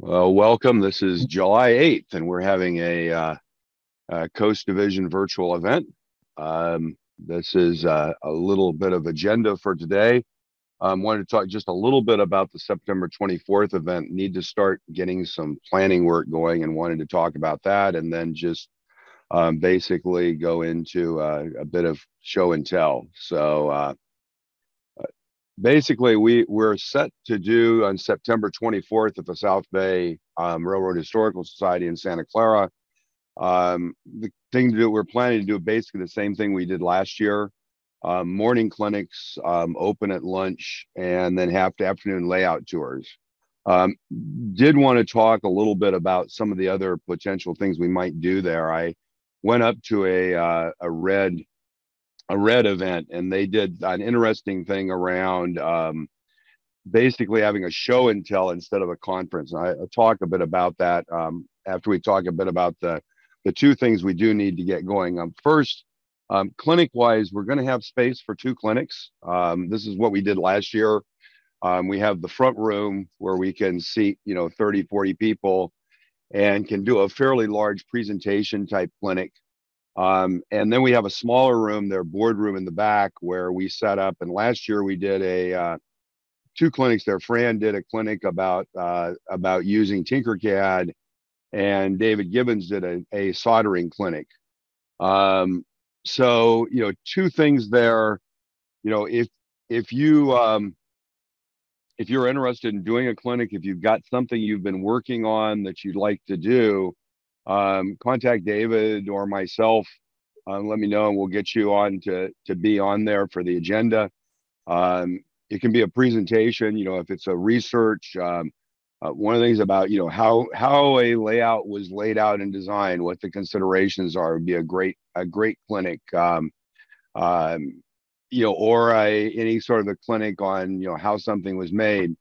Welcome. This is July 8th, and we're having a Coast Division virtual event. This is a little bit of agenda for today. Wanted to talk just a little bit about the September 24th event. Need to start getting some planning work going and wanted to talk about that, and then just basically go into a bit of show and tell. So basically, we're set to do on September 24th at the South Bay Railroad Historical Society in Santa Clara. The thing to do, we're planning to do basically the same thing we did last year. Morning clinics, open at lunch, and then afternoon layout tours. Did want to talk a little bit about some of the other potential things we might do there. I went up to a red event, and they did an interesting thing around basically having a show and tell instead of a conference. And I'll talk a bit about that after we talk a bit about the two things we do need to get going. First, clinic wise, we're going to have space for two clinics. This is what we did last year. We have the front room where we can seat 30, 40 people and can do a fairly large presentation type clinic. And then we have a smaller room, their boardroom in the back, where we set up. And last year we did two clinics there. Fran did a clinic about using Tinkercad, and David Gibbons did a soldering clinic. So two things there. If you're interested in doing a clinic, if you've got something you've been working on that you'd like to do, contact David or myself. Let me know, and we'll get you on to be on there for the agenda. It can be a presentation, if it's a research. One of the things about how a layout was laid out and designed, what the considerations are, would be a great clinic. Or any sort of a clinic on how something was made.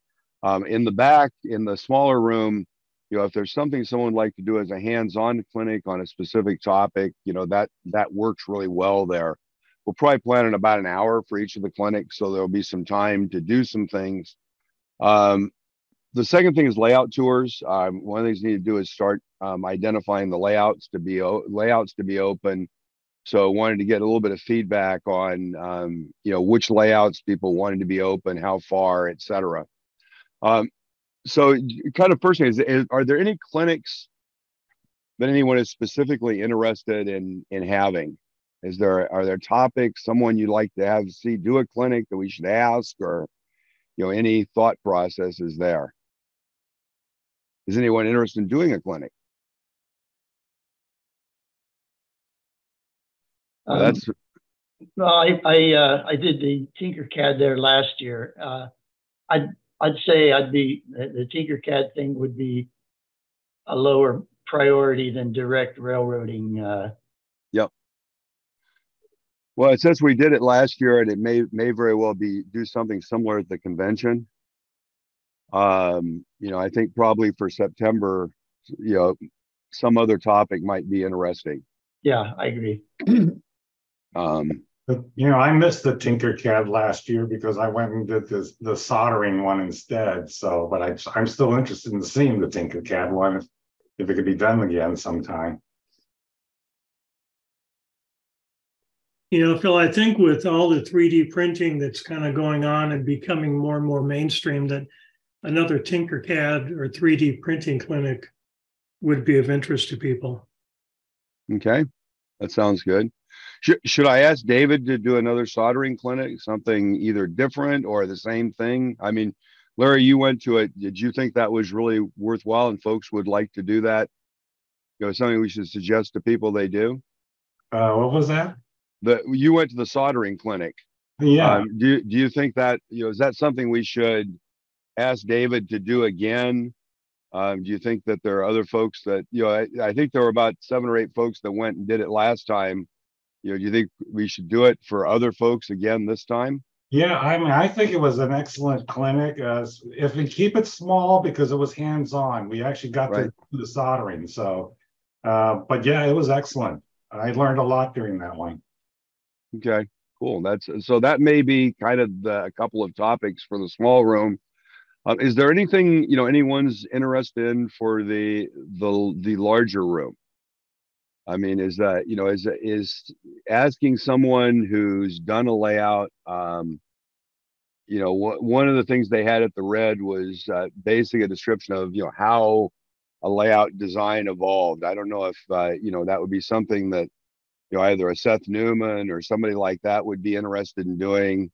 In the back, in the smaller room, if there's something someone would like to do as a hands-on clinic on a specific topic, that works really well there. We'll probably plan in about an hour for each of the clinics, so there'll be some time to do some things. The second thing is layout tours. One of the things you need to do is start identifying the layouts to be open. So wanted to get a little bit of feedback on which layouts people wanted to be open, how far, et cetera. So kind of first thing is, are there any clinics that anyone is specifically interested in having? Are there topics, someone you'd like to have see do a clinic that we should ask, or any thought processes there? Is anyone interested in doing a clinic? Well, I did the Tinkercad there last year. I'd say the Tinkercad thing would be a lower priority than direct railroading. Yep. Well, since we did it last year, and it may very well do something similar at the convention. I think probably for September, some other topic might be interesting. Yeah, I agree. I missed the Tinkercad last year because I went and did the soldering one instead. So, but I'm still interested in seeing the Tinkercad one if it could be done again sometime. Phil, I think with all the 3D printing that's kind of going on and becoming more and more mainstream, that another Tinkercad or 3D printing clinic would be of interest to people. Okay, that sounds good. Should I ask David to do another soldering clinic, something either different or the same thing? I mean, Larry, you went to it. Did you think that was really worthwhile and folks would like to do that? Something we should suggest to people they do? What was that? You went to the soldering clinic. Yeah. Do you think that, is that something we should ask David to do again? Do you think that there are other folks that, I think there were about 7 or 8 folks that went and did it last time. Do you think we should do it for other folks again this time? Yeah, I think it was an excellent clinic. If we keep it small, because it was hands-on, we actually got to do the soldering. So, but yeah, it was excellent. I learned a lot during that one. Okay, cool. That may be kind of a couple of topics for the small room. Is there anything, anyone's interested in for the larger room? I mean, is that, is asking someone who's done a layout, one of the things they had at the Red was basically a description of, how a layout design evolved. I don't know if, that would be something that, either a Seth Newman or somebody like that would be interested in doing,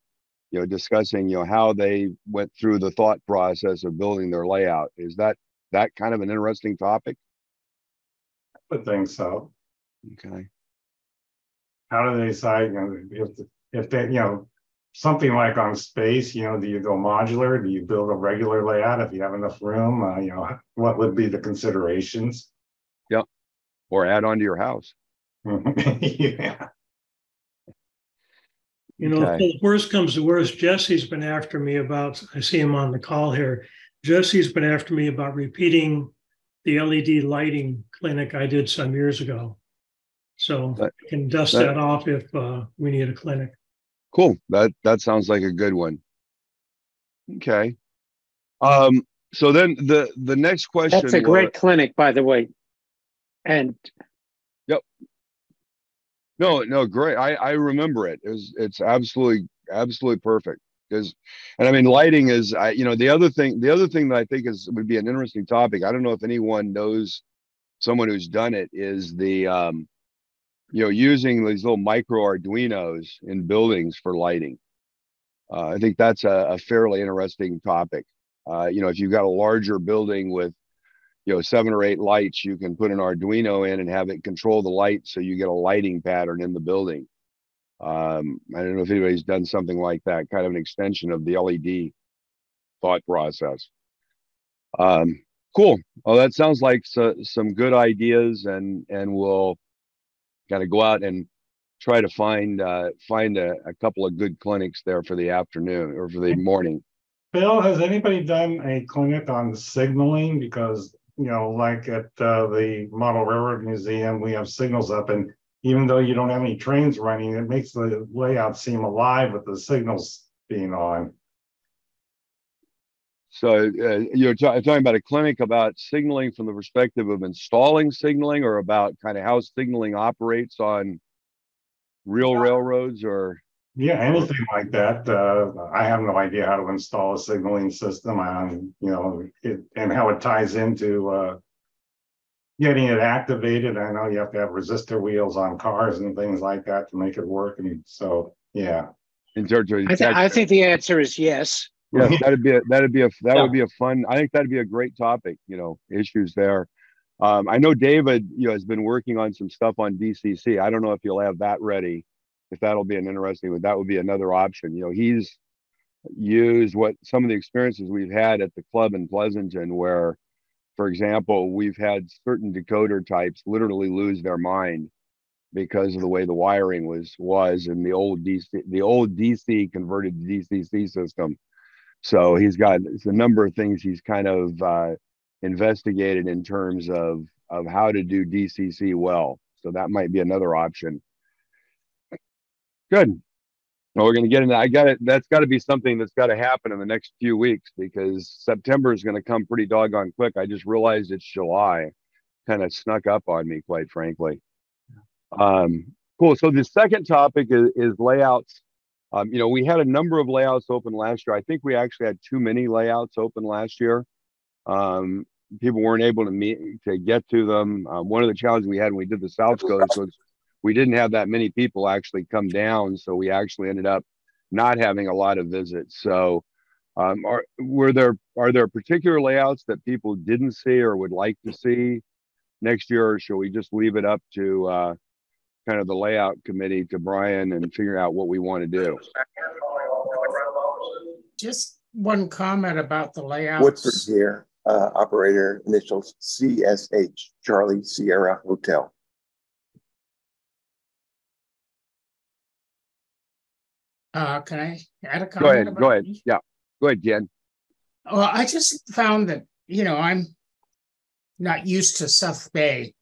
discussing, how they went through the thought process of building their layout. Is that kind of an interesting topic? I would think so. Okay. How do they decide, if they, something like on space, do you go modular? Do you build a regular layout if you have enough room? What would be the considerations? Yeah. Or add on to your house. Yeah. If the worst comes to worst, Jesse's been after me about, I see him on the call here. Jesse's been after me about repeating the LED lighting clinic I did some years ago. So I can dust that off if we need a clinic. Cool. That sounds like a good one. Okay. So then the next question. That's a great clinic, by the way. And yep. No, great. I remember it. It's absolutely perfect. And I mean, lighting is, the other thing that I think would be an interesting topic. I don't know if anyone knows someone who's done it, is the using these little micro Arduinos in buildings for lighting. I think that's a fairly interesting topic. If you've got a larger building with 7 or 8 lights, you can put an Arduino in and have it control the light so you get a lighting pattern in the building. I don't know if anybody's done something like that, kind of an extension of the LED thought process. Cool. Well, that sounds like some good ideas, and we'll kind of go out and try to find a couple of good clinics there for the afternoon or for the morning. Bill, has anybody done a clinic on signaling? Because like at the Model Railroad Museum, we have signals up, and even though you don't have any trains running, it makes the layout seem alive with the signals being on. So you're talking about a clinic about signaling from the perspective of installing signaling, or about kind of how signaling operates on real railroads, or? Yeah, anything like that. I have no idea how to install a signaling system, and and how it ties into getting it activated. I know you have to have resistor wheels on cars and things like that to make it work, and so yeah. I think the answer is yes. Yes, that would be a fun. I think that'd be a great topic. Issues there. I know David, has been working on some stuff on DCC. I don't know if you'll have that ready. If that'll be an interesting one, that would be another option. He's used some of the experiences we've had at the club in Pleasanton, where, for example, we've had certain decoder types literally lose their mind because of the way the wiring was in the old DC converted to DCC system. So he's got a number of things he's kind of investigated in terms of how to do DCC well. So that might be another option. Good. Well, we're going to get into that. That's got to be something that's got to happen in the next few weeks, because September is going to come pretty doggone quick. I just realized it's July. Kind of snuck up on me, quite frankly. Cool. So the second topic is layouts. We had a number of layouts open last year. I think we actually had too many layouts open last year. People weren't able to get to them. One of the challenges we had when we did the South Coast was we didn't have that many people actually come down, so we actually ended up not having a lot of visits. So are there particular layouts that people didn't see or would like to see next year, or should we just leave it up to kind of the layout committee, to Brian, and figure out what we want to do? Just one comment about the layout. Woodford here, operator initials CSH, Charlie Sierra Hotel. Can I add a comment? Go ahead. Yeah, go ahead, Jen. Well, I just found that, I'm not used to South Bay,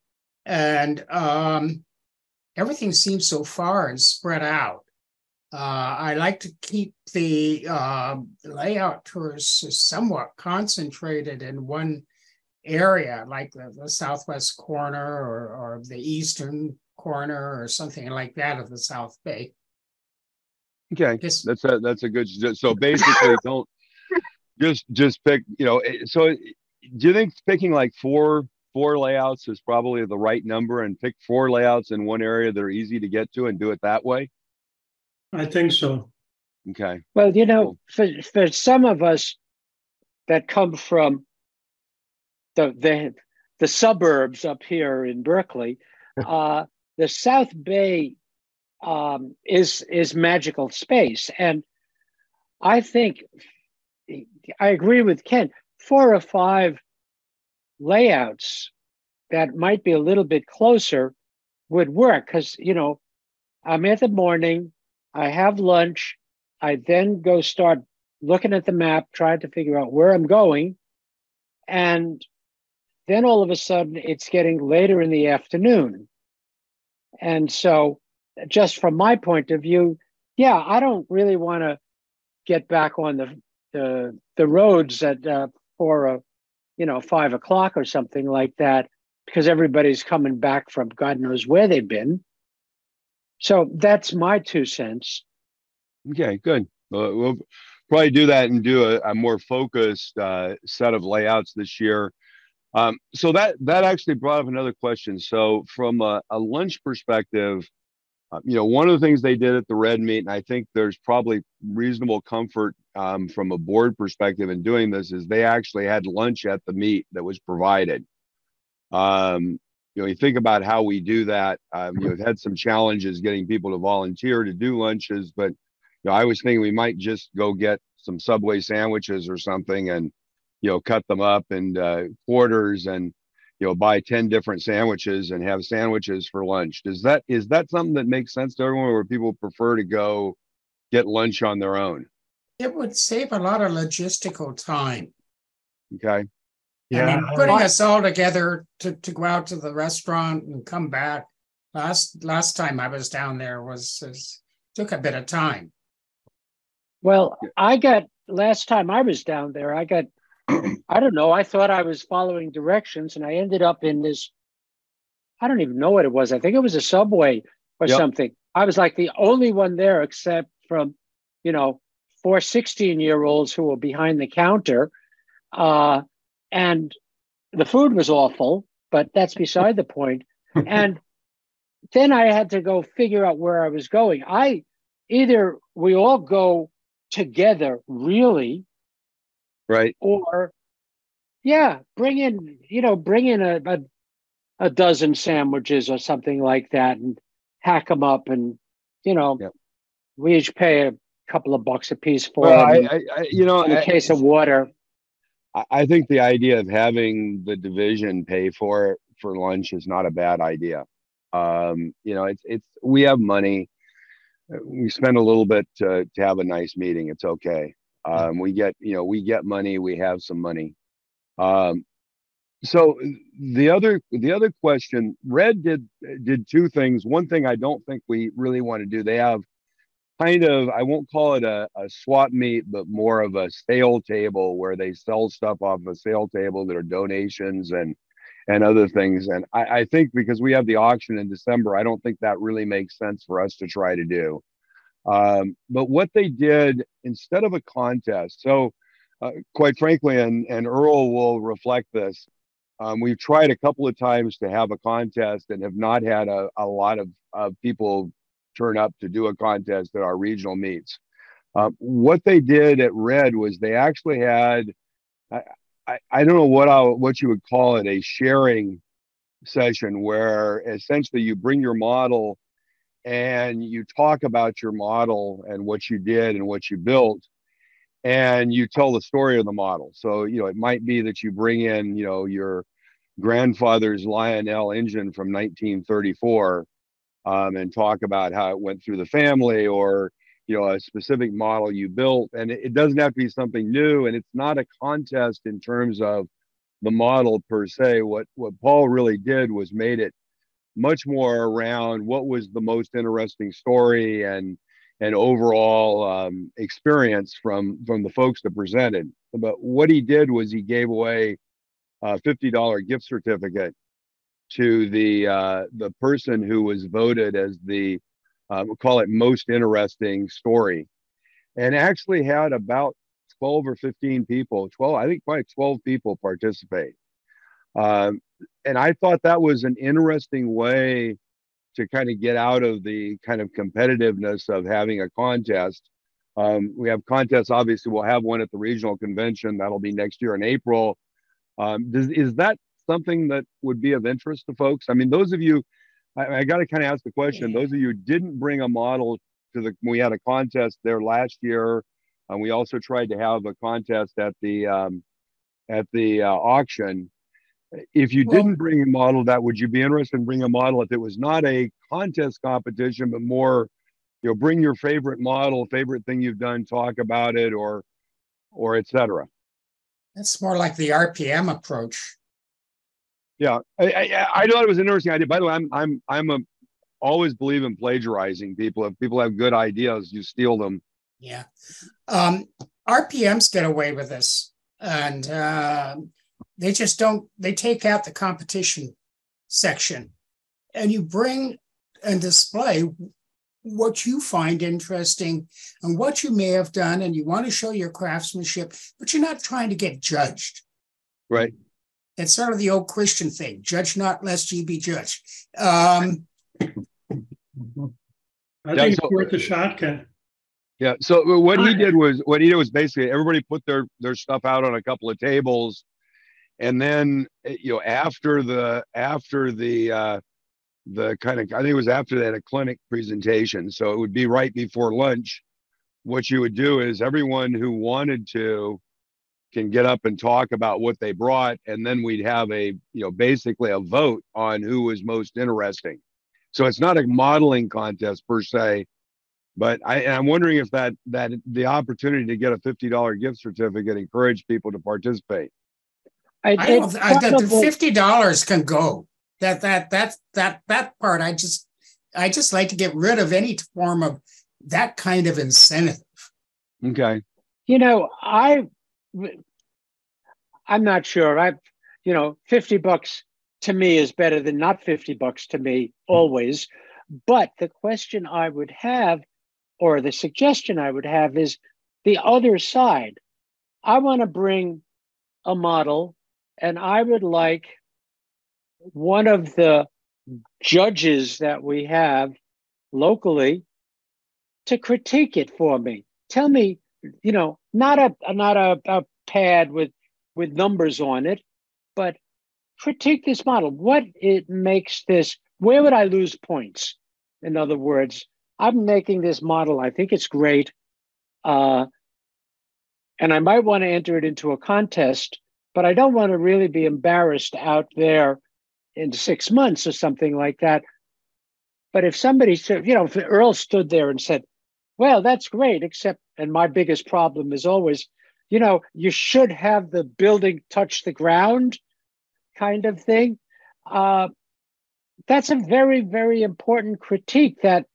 and everything seems so far and spread out. I like to keep the layout tours somewhat concentrated in one area, like the southwest corner or the eastern corner or something like that of the South Bay. Okay, that's a good. So basically, don't just pick. So do you think picking like four layouts is probably the right number, and pick 4 layouts in one area that are easy to get to, and do it that way? I think so. Okay. Well, for some of us that come from the suburbs up here in Berkeley, the South Bay is magical space, and I think I agree with Ken. 4 or 5 layouts that might be a little bit closer would work, because I'm at the morning, I have lunch, I then go start looking at the map, trying to figure out where I'm going, and then all of a sudden it's getting later in the afternoon. And so just from my point of view, yeah, I don't really want to get back on the roads at 5 o'clock or something like that, because everybody's coming back from God knows where they've been. So that's my 2 cents. Okay, good. We'll probably do that and do a more focused set of layouts this year. So that actually brought up another question. So from a lunch perspective, one of the things they did at the Red Meet, and I think there's probably reasonable comfort from a board perspective in doing this, is they actually had lunch at the meet that was provided. You think about how we do that. We've had some challenges getting people to volunteer to do lunches, but I was thinking we might just go get some Subway sandwiches or something and cut them up in quarters and buy 10 different sandwiches and have sandwiches for lunch. Is that something that makes sense to everyone, or people prefer to go get lunch on their own? It would save a lot of logistical time. Okay. Yeah, I mean, putting us all together to go out to the restaurant and come back. Last time I was down there took a bit of time. Well, last time I was down there, I don't know, I thought I was following directions, and I ended up in this, I don't even know what it was. I think it was a Subway or something. I was like the only one there, except from, 4 16-year-olds who were behind the counter. And the food was awful, but that's beside the point. And then I had to go figure out where I was going. Either we all go together, really, right, or bring in a dozen sandwiches or something like that and hack them up, and we each pay a couple of bucks a piece for them. In a case of water. I think the idea of having the division pay for lunch is not a bad idea. It's we have money. We spend a little bit to have a nice meeting. It's okay. We get money. We have some money. So the other question, Red did 2 things. One thing I don't think we really want to do. They have kind of, I won't call it a swap meet, but more of a sale table where they sell stuff off a sale table that are donations and other things. And I think because we have the auction in December, I don't think that really makes sense for us to try to do. But what they did instead of a contest, so quite frankly, and Earl will reflect this, we've tried a couple of times to have a contest and have not had a lot of people turn up to do a contest at our regional meets. What they did at Red was they actually had, I don't know what you would call it, a sharing session where essentially you bring your model and you talk about your model and what you did and what you built, and you tell the story of the model. So, it might be that you bring in, your grandfather's Lionel engine from 1934 and talk about how it went through the family, or, a specific model you built. And it doesn't have to be something new, and it's not a contest in terms of the model per se. What Paul really did was made it much more around what was the most interesting story, and and overall experience from the folks that presented. But what he did was he gave away a $50 gift certificate to the person who was voted as the we'll call it most interesting story, and actually had about 12 or 15 people, 12, I think probably 12 people participate. And I thought that was an interesting way to kind of get out of the kind of competitiveness of having a contest. We have contests, obviously, we'll have one at the regional convention. That'll be next year in April. Is that something that would be of interest to folks? I mean, those of you, I got to kind of ask the question, those of you who didn't bring a model to we had a contest there last year. And we also tried to have a contest at the auction. If you didn't bring a model, would you be interested in bringing a model if it was not a contest competition, but more, bring your favorite model, favorite thing you've done, talk about it, or et cetera? That's more like the RPM approach. Yeah, I thought it was an interesting idea. By the way, I'm always believe in plagiarizing people. If people have good ideas, you steal them. Yeah, RPMs get away with this, and they just don't. They take out the competition section, and you bring and display what you find interesting and what you may have done, and you want to show your craftsmanship, but you're not trying to get judged. Right. It's sort of the old Christian thing: judge not, lest ye be judged. I think it's worth a shot, Ken. Yeah. So what he did was basically everybody put their stuff out on a couple of tables, and then after the kind of, I think it was after that, a clinic presentation. So it would be right before lunch. What you would do is everyone who wanted to can get up and talk about what they brought, and then we'd have basically a vote on who was most interesting. So it's not a modeling contest per se, but I'm wondering if that the opportunity to get a $50 gift certificate encouraged people to participate. The $50 can go. That part, I just like to get rid of any form of that kind of incentive. Okay. I'm not sure. $50 to me is better than not $50 to me always. But the question I would have, or the suggestion I would have, is the other side. I want to bring a model, and I would like one of the judges that we have locally to critique it for me. Tell me, not a pad with numbers on it, but critique this model. What it makes this, where would I lose points? In other words, I'm making this model, I think it's great, and I might want to enter it into a contest, but I don't want to really be embarrassed out there in 6 months or something like that. But if somebody said, if Earl stood there and said, well, that's great, except, and my biggest problem is always, you should have the building touch the ground kind of thing. That's a very, very important critique that,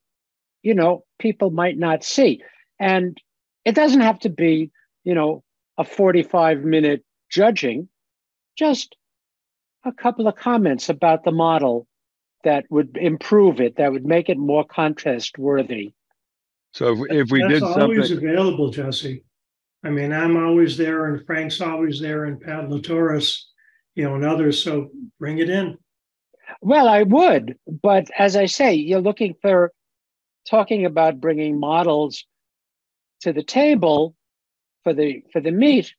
people might not see. And it doesn't have to be, a 45-minute judging, just a couple of comments about the model that would improve it, that would make it more contest worthy. So if we did something, that's always available, Jesse. I mean, I'm always there, and Frank's always there, and Pat Latoris, and others. So bring it in. Well, I would, but as I say, you're talking about bringing models to the table for the meet.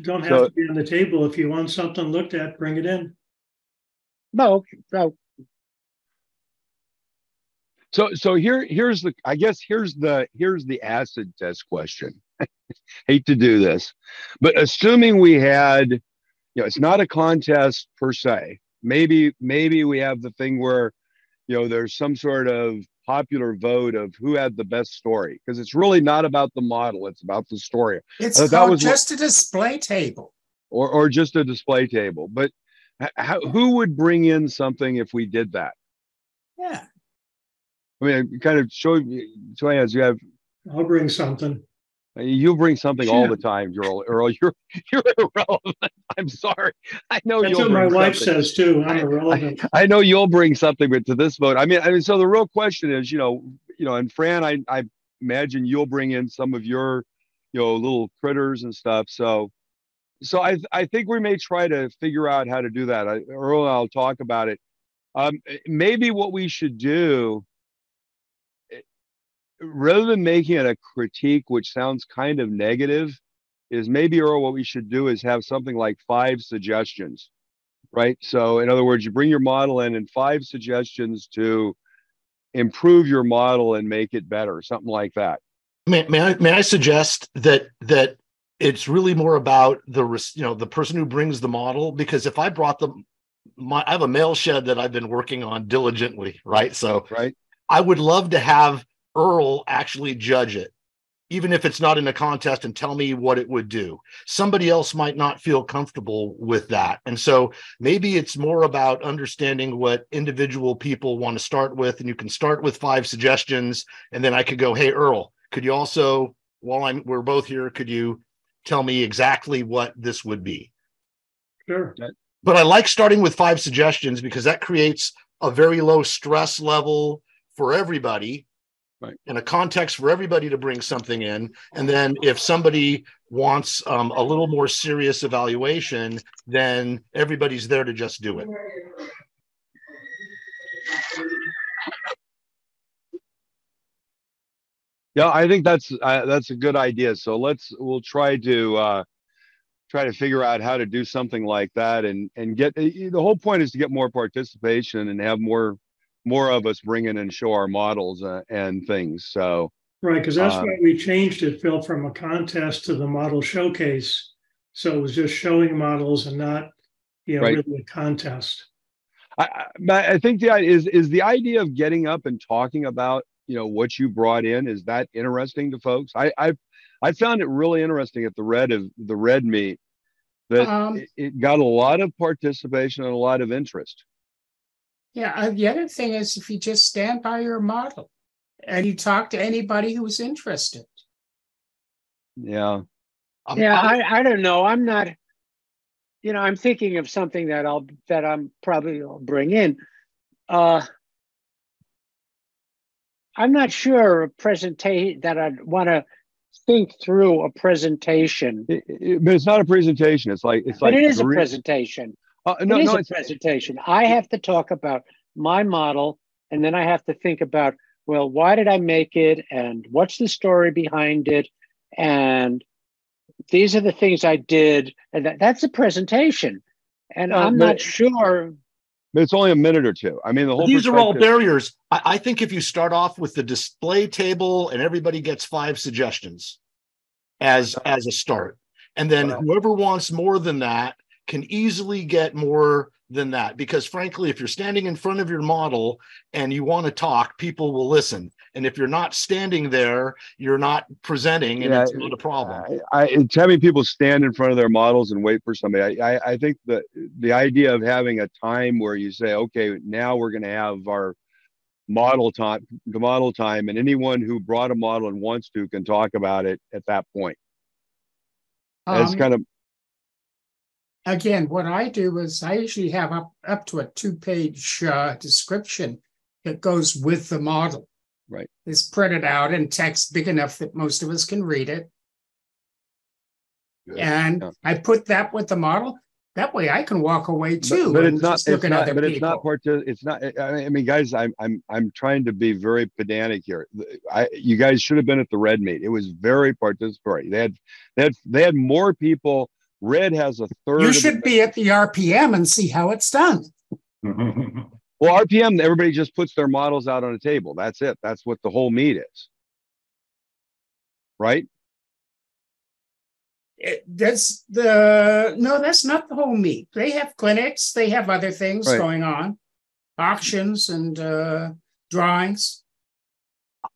Don't have to be on the table. If you want something looked at, bring it in. No. So here's the acid test question. Hate to do this, but assuming we had, it's not a contest per se. Maybe we have the thing where, there's some sort of popular vote of who had the best story, because it's really not about the model, it's about the story. It's called just a display table, or just a display table. But who would bring in something if we did that? Yeah. I mean, kind of show as you have. I'll bring something. You bring something all the time, Earl. You're irrelevant. I'm sorry. I know That's you'll what bring my wife something. says too. I'm irrelevant. I know you'll bring something, but to this vote, I mean, so the real question is, and Fran, I imagine you'll bring in some of your, little critters and stuff. So I think we may try to figure out how to do that. Earl and I'll talk about it. Maybe what we should do, rather than making it a critique, which sounds kind of negative, is maybe, Earl, what we should do is have something like 5 suggestions, right? So in other words, you bring your model in and 5 suggestions to improve your model and make it better, something like that. May I suggest that it's really more about the person who brings the model, because if I brought I have a mail shed that I've been working on diligently, right? So right. I would love to have Earl actually judge it, even if it's not in a contest, and tell me what it would do. Somebody else might not feel comfortable with that. And so maybe it's more about understanding what individual people want to start with. And you can start with 5 suggestions. And then I could go, hey, Earl, could you also, while we're both here, could you tell me exactly what this would be? Sure. But I like starting with 5 suggestions because that creates a very low stress level for everybody. Right. And a context for everybody to bring something in. And then if somebody wants a little more serious evaluation, then everybody's there to just do it. Yeah, I think that's a good idea. So we'll try to figure out how to do something like that, and get, the whole point is to get more participation and have more of us bring in and show our models and things. So right, because that's why we changed it, Phil, from a contest to the model showcase. So it was just showing models and not, right. really a contest. I think is the idea of getting up and talking about what you brought in. Is that interesting to folks? I found it really interesting at the red meet that it got a lot of participation and a lot of interest. Yeah, the other thing is if you just stand by your model and you talk to anybody who's interested. Yeah. I don't know. I'm not, I'm thinking of something that I'm probably will bring in. I'm not sure a presentation that I'd want to think through a presentation. But it's not a presentation. It's like But it is a presentation. It's a presentation. I have to talk about my model, and then I have to think about, well, why did I make it, and what's the story behind it, and these are the things I did, and that's a presentation. And I'm not sure. But it's only a minute or two. I mean, these are all barriers. I think if you start off with the display table and everybody gets 5 suggestions as a start, and then whoever wants more than that can easily get more than that. Because frankly, if you're standing in front of your model and you want to talk, people will listen. And if you're not standing there, you're not presenting, and it's not a problem. It's having people stand in front of their models and wait for somebody. I think that the idea of having a time where you say, okay, now we're going to have our model time, and anyone who brought a model and wants to can talk about it at that point. As kind of. Again, what I do is I usually have up to a 2-page description that goes with the model. Right. It's printed out in text big enough that most of us can read it. Good. And I put that with the model. That way I can walk away too. But it's not. It's not. I mean, guys, I'm trying to be very pedantic here. You guys should have been at the red meet. It was very participatory. They had more people. Red has a third. You should be at the RPM and see how it's done. Well, RPM, everybody just puts their models out on a table. That's it. That's what the whole meet is. Right? That's not the whole meet. They have clinics. They have other things going on. Auctions and drawings.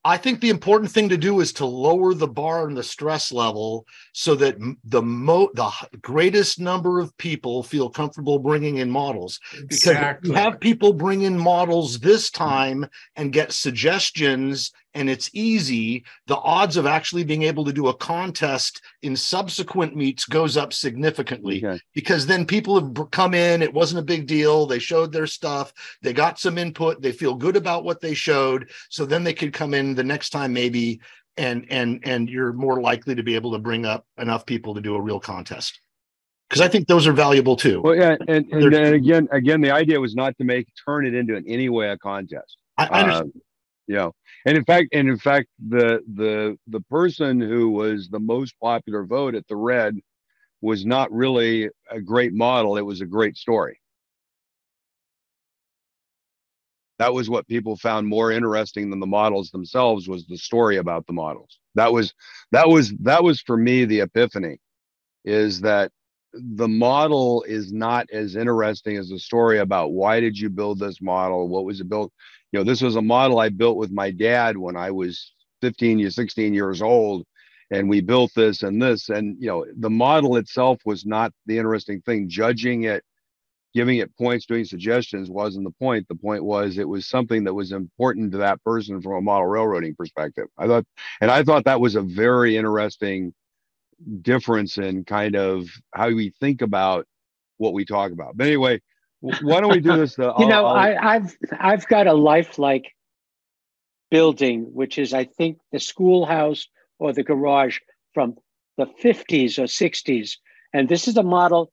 I think the important thing to do is to lower the bar and the stress level so that the greatest number of people feel comfortable bringing in models. Because if you have people bring in models this time and get suggestions and it's easy, the odds of actually being able to do a contest in subsequent meets goes up significantly. Okay. Because then people have come in, it wasn't a big deal, they showed their stuff, they got some input, they feel good about what they showed, so then they could come in the next time maybe, and you're more likely to be able to bring up enough people to do a real contest. Because I think those are valuable too. Well, yeah, and again, the idea was not to turn it into in any way a contest. I understand. You know, and in fact, the person who was the most popular vote at the Red was not really a great model. It was a great story. That was what people found more interesting than the models themselves, was the story about the models. That was for me the epiphany, is that the model is not as interesting as the story about why did you build this model? What was it built? You know, this was a model I built with my dad when I was 16 years old, and we built this and this, and you know, the model itself was not the interesting thing. Judging it, giving it points, doing suggestions wasn't the point. The point was it was something that was important to that person from a model railroading perspective. I thought that was a very interesting difference in kind of how we think about what we talk about. But anyway, why don't we do this? I've got a lifelike building, which is, I think, the schoolhouse or the garage from the 50s or 60s. And this is a model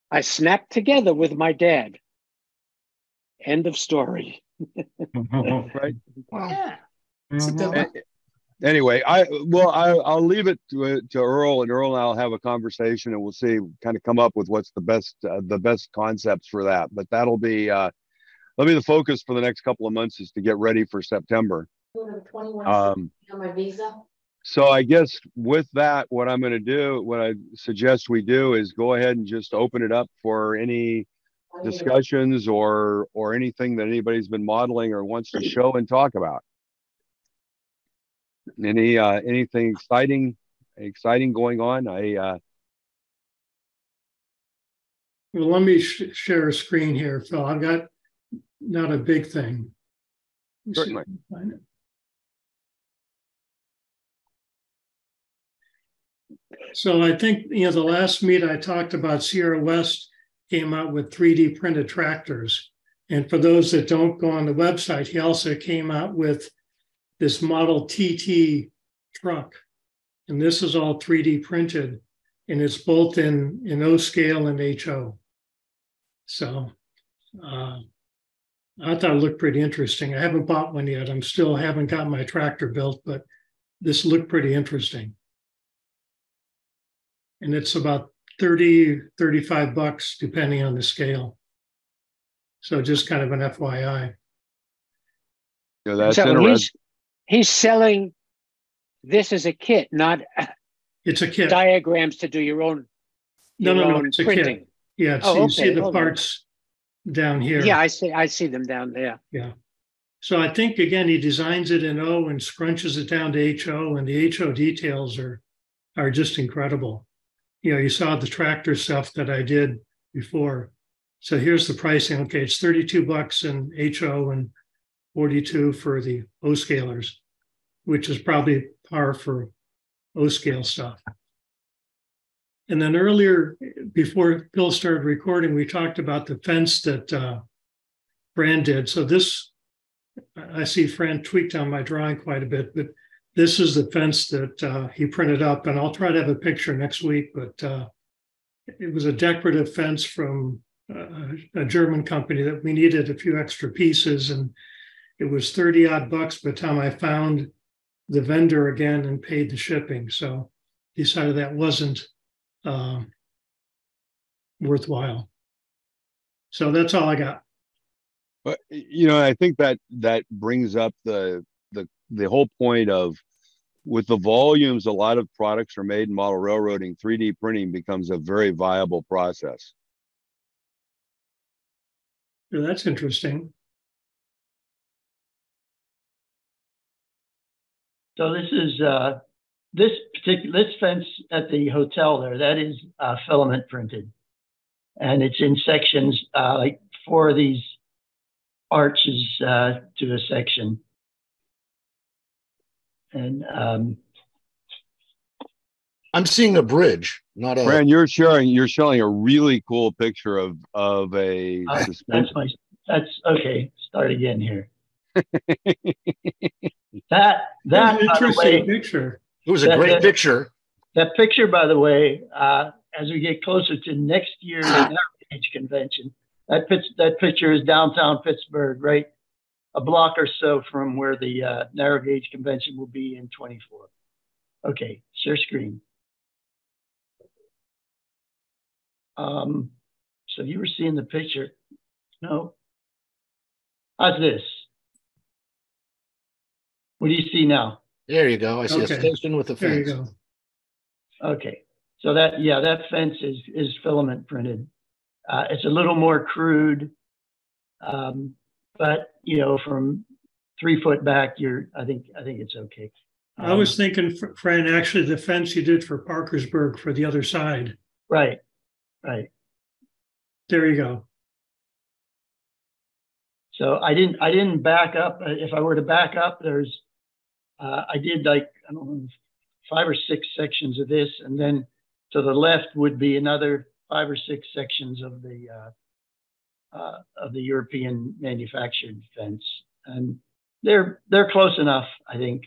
I snapped together with my dad. End of story. Right. Wow. Yeah. It's a good one. Anyway, I'll leave it to Earl, and Earl and I'll have a conversation, and we'll see, kind of come up with what's the best concepts for that. But that'll be the focus for the next couple of months, is to get ready for September. On my visa. So I guess with that, what I suggest we do is go ahead and just open it up for any discussions or anything that anybody's been modeling or wants to show and talk about. Anything exciting going on? Well, let me share a screen here, Phil. I've got not a big thing. Certainly. So I think, the last meet I talked about, Sierra West came out with 3D printed tractors. And for those that don't go on the website, he also came out with this Model TT truck. And this is all 3D printed, and it's both in O scale and HO. So I thought it looked pretty interesting. I haven't bought one yet. Haven't got my tractor built, but this looked pretty interesting. And it's about $35 depending on the scale. So just kind of an FYI. Yeah, that's so interesting. He's selling this as a kit, not it's a kit. Diagrams to do your own. No, it's a printing. Kit. Yeah, so you see the parts down here. Yeah, I see them down there. Yeah. So I think, again, he designs it in O and scrunches it down to HO, and the HO details are just incredible. You saw the tractor stuff that I did before. So here's the pricing. Okay, it's $32 in HO and $42 for the O scalers, which is probably par for O scale stuff. And then earlier, before Phil started recording, we talked about the fence that Fran did. So this, I see Fran tweaked on my drawing quite a bit, but this is the fence that he printed up, and I'll try to have a picture next week, but it was a decorative fence from a German company that we needed a few extra pieces, and it was 30 odd bucks by the time I found the vendor again and paid the shipping. So decided that wasn't worthwhile. So that's all I got. But I think that brings up the whole point of, with the volumes a lot of products are made in model railroading, 3D printing becomes a very viable process. Yeah, that's interesting. So this is this fence at the hotel there. That is filament printed, and it's in sections, like 4 of these arches to a section. And I'm seeing a bridge, not a. Fran, you're showing a really cool picture of a suspension. That's okay. Start again here. that interesting picture. It was a great picture. That picture, by the way, as we get closer to next year's Narrow-Gauge convention, that picture is downtown Pittsburgh, right a block or so from where the Narrow-Gauge convention will be in 24. Okay, share screen. So you were seeing the picture. No. How's this? What do you see now? There you go. I see a station with a fence. There you go. Okay. So that fence is filament printed. It's a little more crude, but from 3 foot back, I think it's okay. I was thinking, Fran, actually the fence you did for Parkersburg for the other side. Right. There you go. So I didn't back up. If I were to back up, I did like, I don't know, 5 or 6 sections of this, and then to the left would be another 5 or 6 sections of the European manufactured fence, and they're close enough, I think.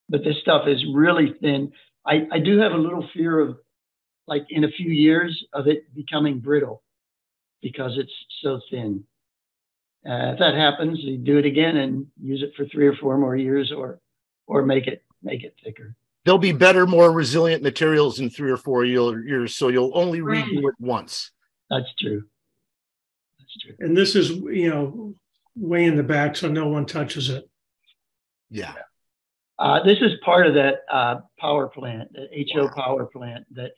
But this stuff is really thin. I do have a little fear of, like, in a few years of it becoming brittle because it's so thin. If that happens, you do it again and use it for 3 or 4 more years, or make it thicker. There'll be better, more resilient materials in 3 or 4 years, so you'll only redo it once. That's true. And this is, way in the back, so no one touches it. Yeah. This is part of that power plant, the HO power plant that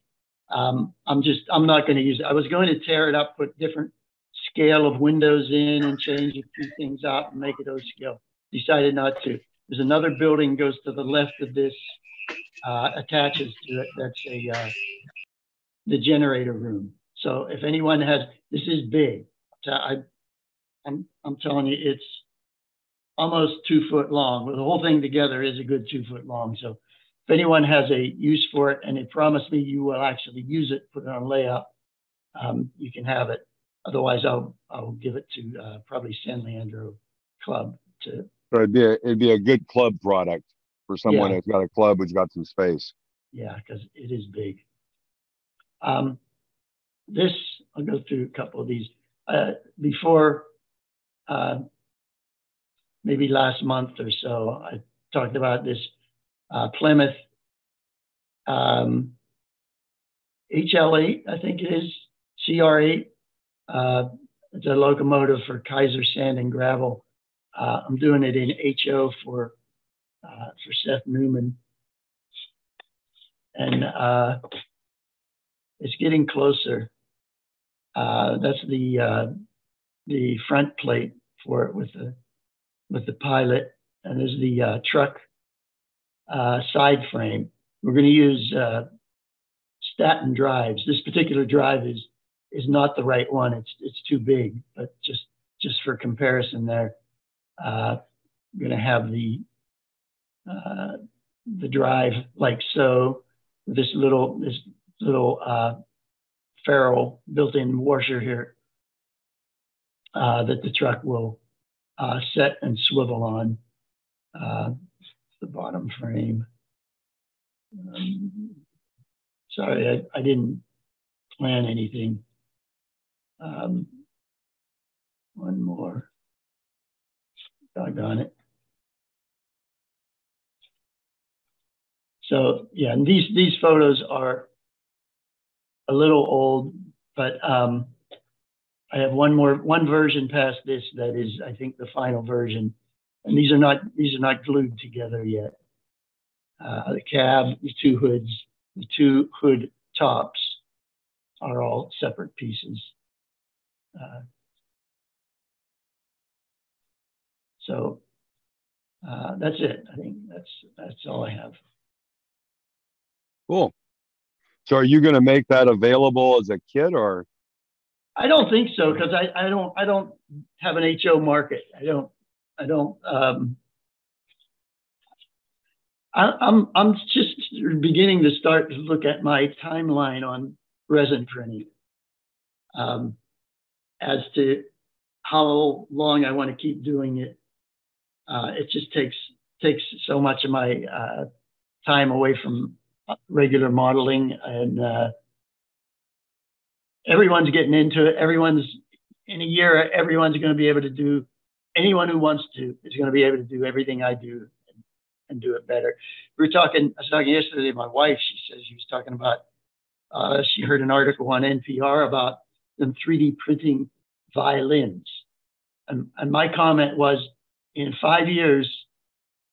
I'm not going to use it. I was going to tear it up, put different scale of windows in and change a few things out and make it O scale. Decided not to. There's another building goes to the left of this, attaches to it. That's the generator room. So if anyone this is big. I'm telling you, it's almost 2 foot long. The whole thing together is a good 2 foot long. So if anyone has a use for it and they promise me you will actually use it, put it on layout, you can have it. Otherwise, I'll give it to probably San Leandro Club to. So it'd be a good club product for someone who's got a club who's got some space. Yeah, because it is big. This, I'll go through a couple of these. Before, maybe last month or so, I talked about this Plymouth HL8, I think it is, CR8. It's a locomotive for Kaiser Sand and Gravel. I'm doing it in HO for Seth Newman. And it's getting closer. That's the front plate for it with the pilot, and there's the truck side frame. We're going to use Staten drives. This particular drive is not the right one. It's too big, but just for comparison, there, I'm going to have the drive like so. This little ferrule built-in washer here that the truck will set and swivel on. The bottom frame. Sorry, I didn't plan anything. One more. Doggone it. So yeah, and these photos are a little old, but I have one version past this that is, I think, the final version, and these are not glued together yet. The cab, the 2 hoods, the 2 hood tops are all separate pieces. So That's it. I think that's all I have. Cool. So are you going to make that available as a kit, or? I don't think so, because I don't have an HO market. I'm just beginning to start to look at my timeline on resin printing, as to how long I want to keep doing it. It just takes so much of my time away from regular modeling, and everyone's getting into it. In a year, everyone's going to be able to do, anyone who wants to is going to be able to do everything I do and do it better. I was talking yesterday to my wife. She was talking about, she heard an article on NPR about them 3D printing violins. And my comment was, in 5 years,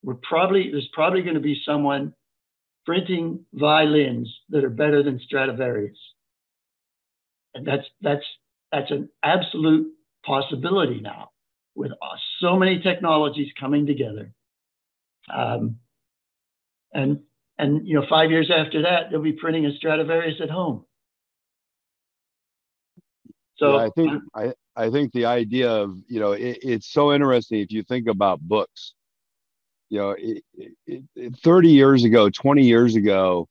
there's probably going to be someone printing violins that are better than Stradivarius. And that's an absolute possibility now, with so many technologies coming together. And 5 years after that, they'll be printing a Stradivarius at home. So yeah, I think the idea of, it's so interesting if you think about books. 30 years ago, 20 years ago,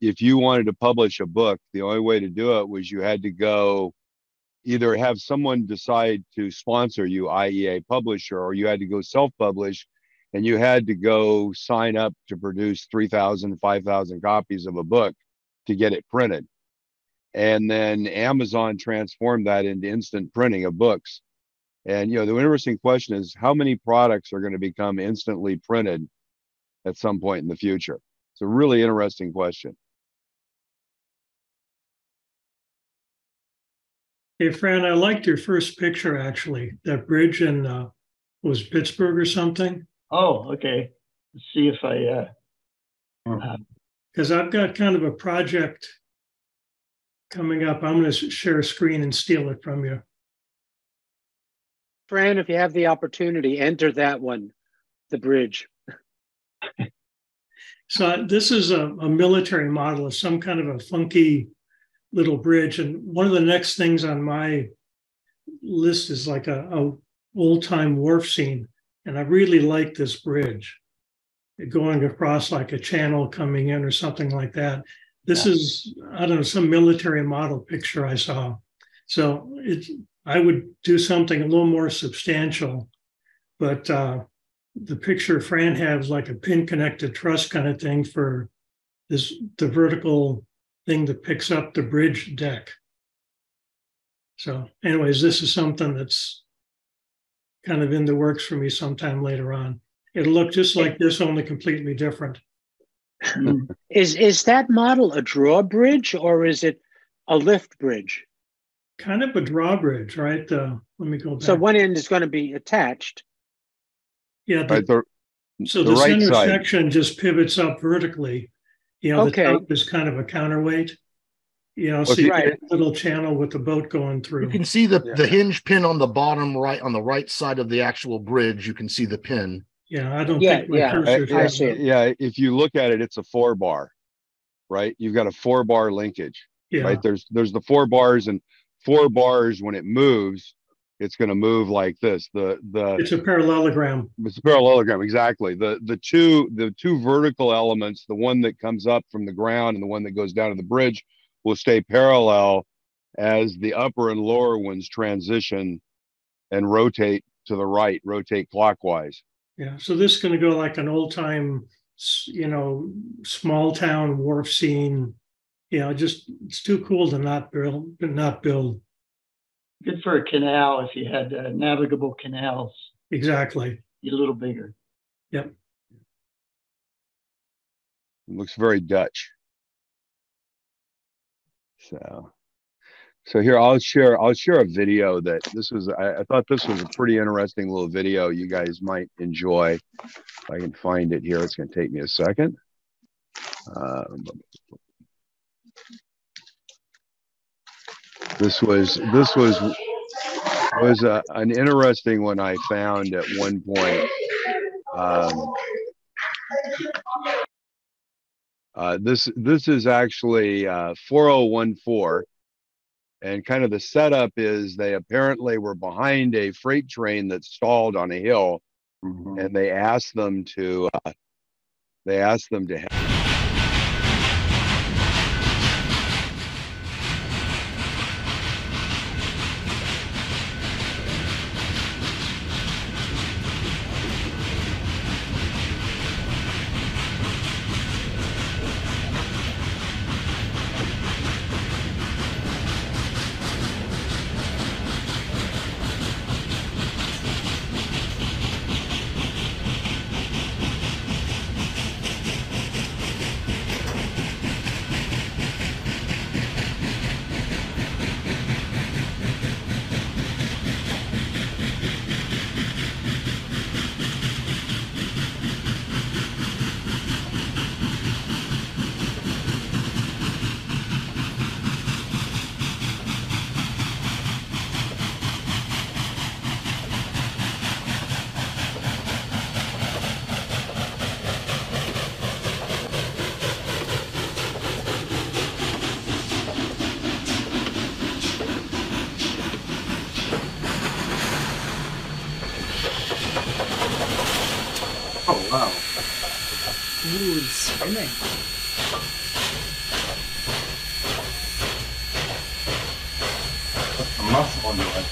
if you wanted to publish a book, the only way to do it was you had to go either have someone decide to sponsor you, i.e. a publisher, or you had to go self-publish, and you had to go sign up to produce 3,000, 5,000 copies of a book to get it printed. And then Amazon transformed that into instant printing of books. And, the interesting question is, how many products are going to become instantly printed at some point in the future? It's a really interesting question. Hey, Fran, I liked your first picture, actually. That bridge in, was Pittsburgh or something? Oh, okay. Let's see if I... Because I've got kind of a project coming up. I'm going to share a screen and steal it from you. Fran, if you have the opportunity, enter that one, the bridge. So this is a military model of some kind of a funky little bridge. And one of the next things on my list is like a old-time wharf scene. And I really like this bridge going across like a channel coming in or something like that. This is, I don't know, some military model picture I saw. So I would do something a little more substantial, but the picture Fran has like a pin connected truss kind of thing for the vertical thing that picks up the bridge deck. So anyways, this is something that's kind of in the works for me sometime later on. It'll look just like this, only completely different. Is that model a drawbridge or is it a lift bridge? Kind of a drawbridge, right? Let me go back. So one end is going to be attached. Yeah. So the the right center side section just pivots up vertically. The top is kind of a counterweight. See a little channel with the boat going through. You can see the hinge pin on the bottom right, on the right side of the actual bridge. You can see the pin. Yeah, I don't think my cursor. I see it. Yeah, if you look at it, it's a 4-bar, right? You've got a 4-bar linkage, right? There's the 4 bars, and 4 bars, when it moves, it's going to move like this. It's a parallelogram. It's a parallelogram, exactly. The two vertical elements, the one that comes up from the ground and the one that goes down to the bridge, will stay parallel as the upper and lower ones transition and rotate to the right, rotate clockwise. Yeah, so this is going to go like an old time, small town wharf scene. Just it's too cool to not build. Good for a canal if you had navigable canals. Exactly. Be a little bigger. Yep. It looks very Dutch. So here I'll share a video that I thought this was a pretty interesting little video you guys might enjoy. If I can find it here, it's going to take me a second. This was an interesting one I found at one point. This is actually 4014, and kind of the setup is they apparently were behind a freight train that stalled on a hill, and they asked them to Oh, wow. Ooh, it's spinning. Put the muscle into it.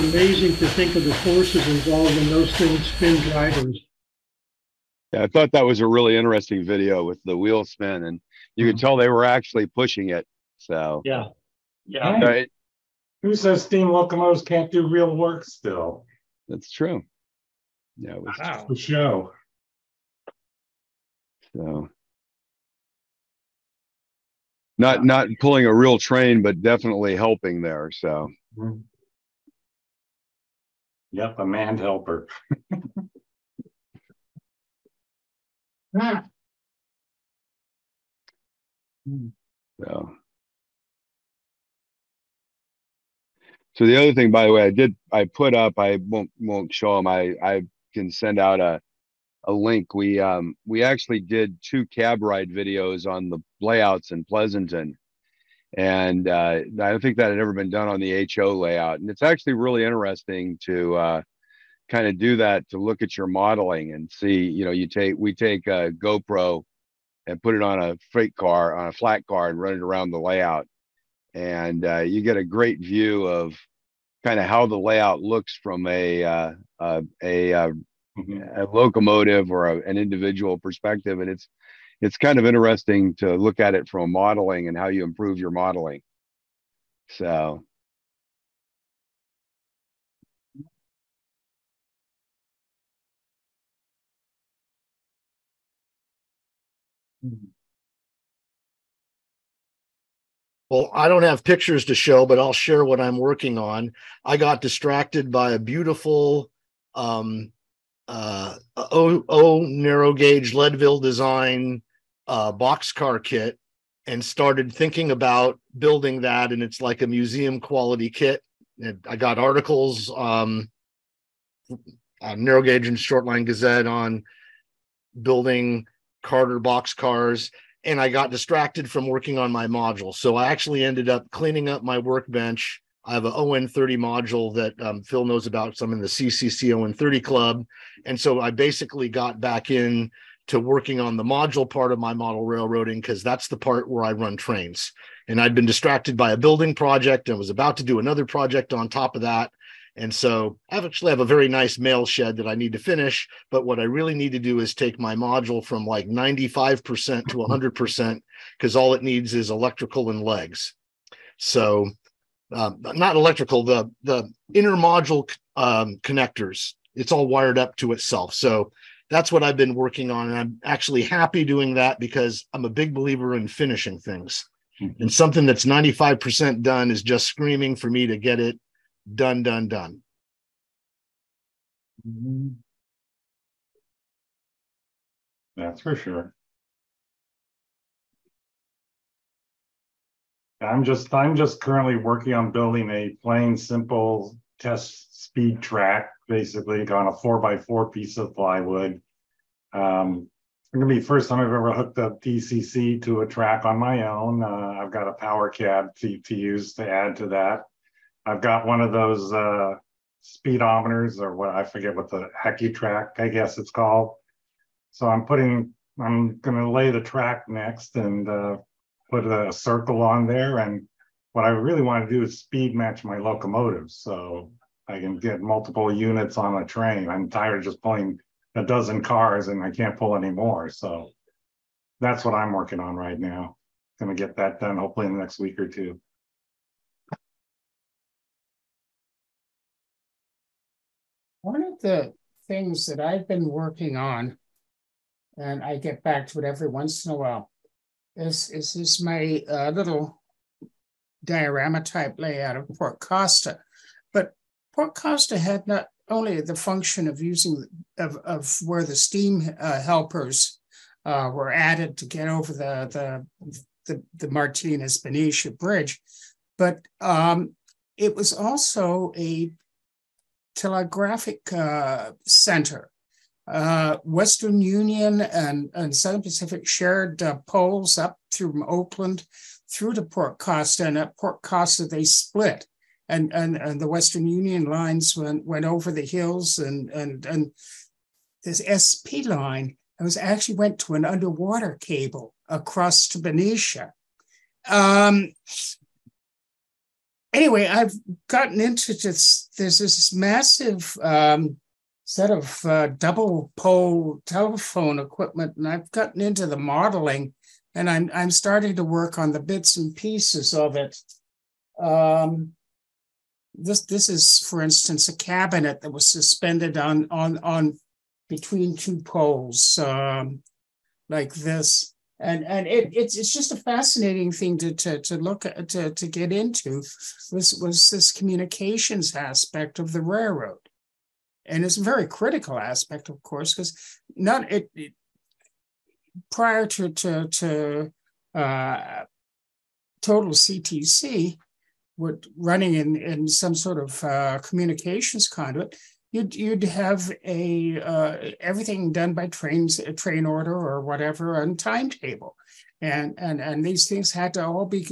Amazing to think of the forces involved in those things spin drivers. Yeah, I thought that was a really interesting video with the wheel spin, and you could tell they were actually pushing it. So Yeah. Yeah. Hey, who says steam locomotives can't do real work still? That's true. Yeah, it was Wow. The show. so not pulling a real train, but definitely helping there. So Yep, a manned helper. so so the other thing, by the way, I put up, I won't show them. I can send out a link. We actually did 2 cab ride videos on the layouts in Pleasanton, and I don't think that had ever been done on the HO layout, and it's actually really interesting to kind of do that, to look at your modeling and see, you know, we take a GoPro and put it on a freight car, on a flat car, and run it around the layout, and you get a great view of kind of how the layout looks from a locomotive or an individual perspective, and it's kind of interesting to look at it from modeling and how you improve your modeling. So Well, I don't have pictures to show, but I'll share what I'm working on. I got distracted by a beautiful narrow gauge Leadville design boxcar kit, and started thinking about building that. And it's like a museum quality kit. I got articles, Narrow Gauge and Shortline Gazette on building Carter boxcars, and I got distracted from working on my module. So I actually ended up cleaning up my workbench. I have an ON30 module that Phil knows about, so I'm in the CCC ON30 club. And so I basically got back in to working on the module part of my model railroading, because that's the part where I run trains. And I'd been distracted by a building project and was about to do another project on top of that. And so I actually have a very nice mail shed that I need to finish. But what I really need to do is take my module from like 95% to 100%, because all it needs is electrical and legs. So not electrical, the inner module connectors, it's all wired up to itself. So that's what I've been working on. And I'm actually happy doing that, because I'm a big believer in finishing things. And something that's 95% done is just screaming for me to get it done. That's for sure. I'm just currently working on building a plain, simple test speed track, basically on a 4x4 piece of plywood. It's going to be the first time I've ever hooked up DCC to a track on my own. I've got a power cab to use to add to that. I've got one of those speedometers, or what, I forget what the AccuTrack, I guess it's called. So I'm going to lay the track next and put a circle on there. And what I really want to do is speed match my locomotives so I can get multiple units on a train. I'm tired of just pulling a dozen cars and I can't pull any more. So that's what I'm working on right now. Going to get that done hopefully in the next week or two. One of the things that I've been working on, and I get back to it every once in a while, is my little diorama type layout of Port Costa. But Port Costa had not only the function of using of where the steam helpers were added to get over the Martinez Benicia Bridge, but it was also a telegraphic center. Western Union and Southern Pacific shared poles up through Oakland through to Port Costa, and at Port Costa they split, and the Western Union lines went over the hills, and this SP line actually went to an underwater cable across to Benicia. Anyway, I've gotten into there's this massive set of double pole telephone equipment, and I've gotten into the modeling, and I'm starting to work on the bits and pieces of it. This is, for instance, a cabinet that was suspended on between two poles, like this. And it's just a fascinating thing to look at, to get into was this communications aspect of the railroad. And it's a very critical aspect, of course, because prior to total CTC, running in some sort of communications conduit, you'd have everything done by a train order or whatever on timetable, and these things had to all be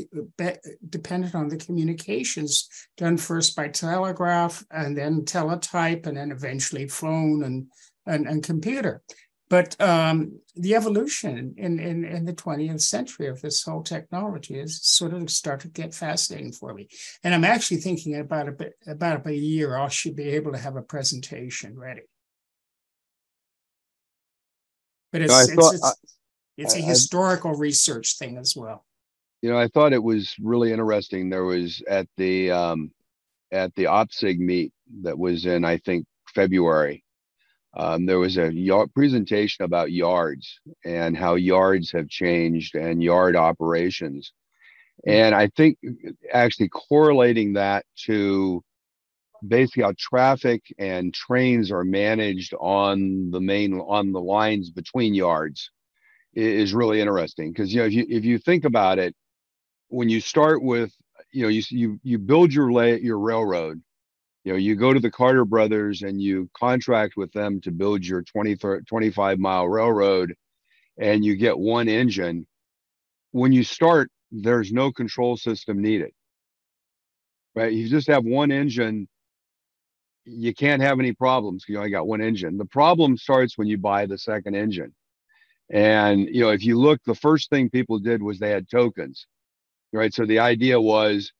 dependent on the communications done first by telegraph and then teletype and then eventually phone and computer. But the evolution in the 20th century of this whole technology is sort of started to get fascinating for me. And I'm actually thinking about a year, I should be able to have a presentation ready. But it's a historical research thing as well. You know, I thought it was really interesting. There was at the OPSIG meet that was in, I think, February. There was a presentation about yards and how yards have changed and yard operations. And I think actually correlating that to basically how traffic and trains are managed on the lines between yards is really interesting. Because, you know, if you think about it, when you start with, you know, you build your railroad. You know, you go to the Carter brothers and you contract with them to build your 25-mile railroad, and you get one engine. When you start, there's no control system needed, right? You just have one engine. You can't have any problems because you only got one engine. The problem starts when you buy the second engine. And, you know, if you look, the first thing people did was they had tokens, right? So the idea was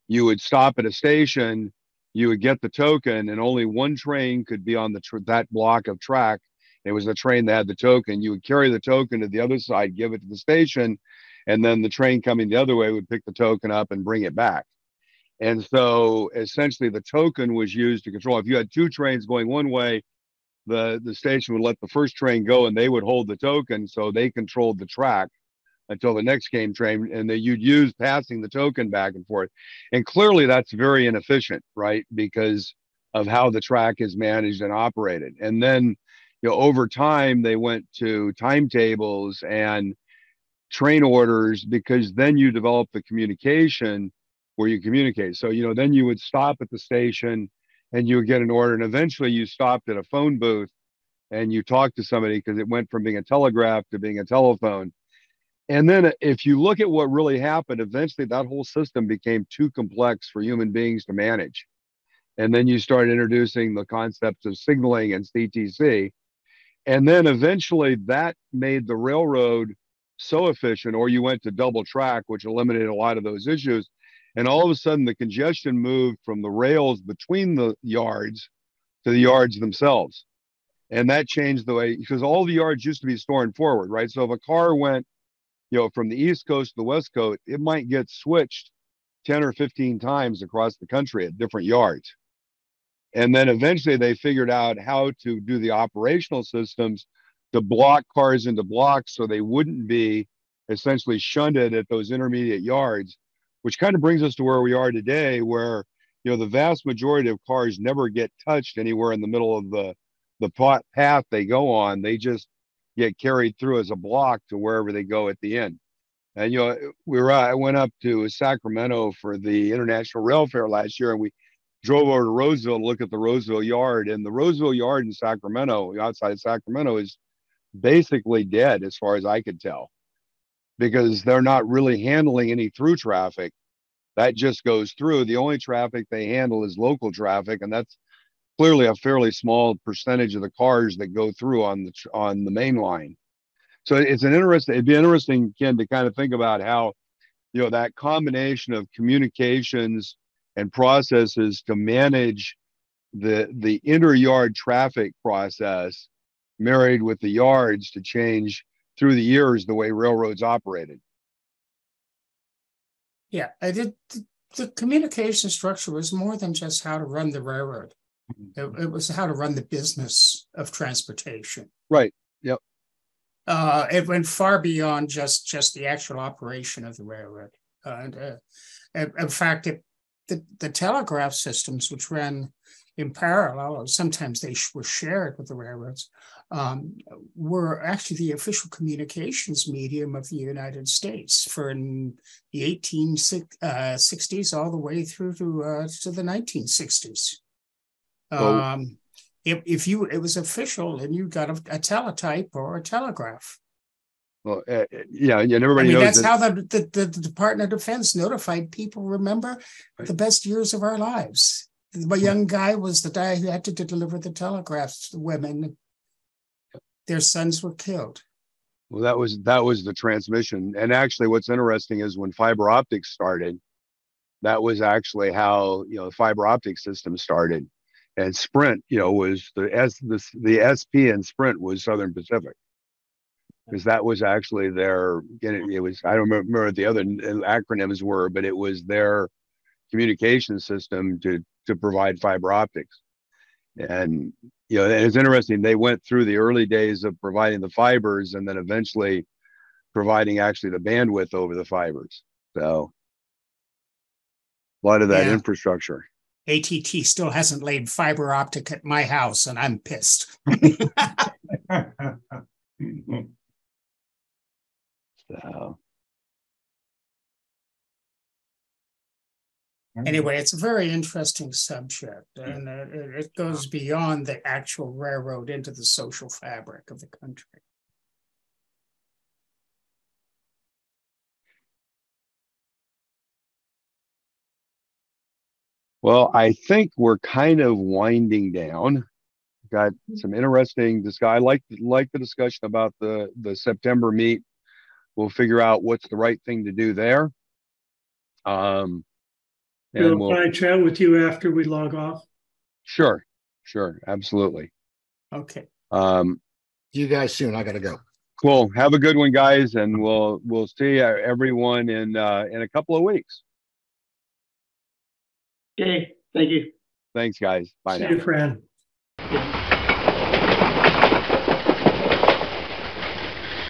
you would stop at a station, you would get the token, and only one train could be on that block of track. It was the train that had the token. You would carry the token to the other side, give it to the station, and then the train coming the other way would pick the token up and bring it back. And so essentially the token was used to control. If you had two trains going one way, the station would let the first train go and they would hold the token, so they controlled the track until the next train, and that you'd use passing the token back and forth. And clearly that's very inefficient, right? Because of how the track is managed and operated. And then, you know, over time, they went to timetables and train orders, because then you develop the communication where you communicate. So, you know, then you would stop at the station, and you would get an order, and eventually you stopped at a phone booth and you talked to somebody because it went from being a telegraph to being a telephone. And then if you look at what really happened, eventually that whole system became too complex for human beings to manage. And then you start introducing the concepts of signaling and CTC. And then eventually that made the railroad so efficient, or you went to double track, which eliminated a lot of those issues. And all of a sudden the congestion moved from the rails between the yards to the yards themselves. And that changed the way, because all the yards used to be storing forward, right? So if a car went, from the East Coast to the West Coast, it might get switched 10 or 15 times across the country at different yards. And then eventually they figured out how to do the operational systems to block cars into blocks so they wouldn't be essentially shunted at those intermediate yards, which kind of brings us to where we are today, where, the vast majority of cars never get touched anywhere in the middle of the path they go on. They just get carried through as a block to wherever they go at the end. And, I went up to Sacramento for the International Rail Fair last year, and we drove over to Roseville to look at the Roseville Yard. And the Roseville Yard in Sacramento, outside Sacramento, is basically dead as far as I could tell, because they're not really handling any through traffic. That just goes through. The only traffic they handle is local traffic, and that's clearly a fairly small percentage of the cars that go through on the main line. So it'd be interesting, Ken, to kind of think about how, that combination of communications and processes to manage the inter-yard traffic process married with the yards to change through the years the way railroads operated. Yeah, the communication structure was more than just how to run the railroad. It was how to run the business of transportation. Right. Yep. It went far beyond just the actual operation of the railroad. In fact, the telegraph systems, which ran in parallel, or sometimes they were shared with the railroads, were actually the official communications medium of the United States for the 1860s all the way through to the 1960s. It was official, and you got a teletype or a telegraph. Well, yeah, and everybody knows that's how the Department of Defense notified people. Remember, the best years of our lives. My young guy was the guy who had to deliver the telegraphs to the women. Their sons were killed. Well, that was the transmission. And actually, what's interesting is when fiber optics started, that was actually how the fiber optic system started. And Sprint, was the SP and Sprint was Southern Pacific, because that was actually their. It was, I don't remember what the other acronyms were, but it was their communication system to provide fiber optics. And it's interesting, they went through the early days of providing the fibers and then eventually providing actually the bandwidth over the fibers. So a lot of that infrastructure. AT&T still hasn't laid fiber optic at my house, and I'm pissed. So anyway, it's a very interesting subject, and it goes beyond the actual railroad into the social fabric of the country. Well, I think we're kind of winding down. Got some interesting discussion. I like the discussion about the September meet. We'll figure out what's the right thing to do there. And Bill, can I chat with you after we log off? Sure, absolutely. Okay. See you guys soon. I gotta go. Cool. Have a good one, guys, and we'll see everyone in a couple of weeks. Okay. Thank you. Thanks, guys. Bye now. See you, Fran. Yeah.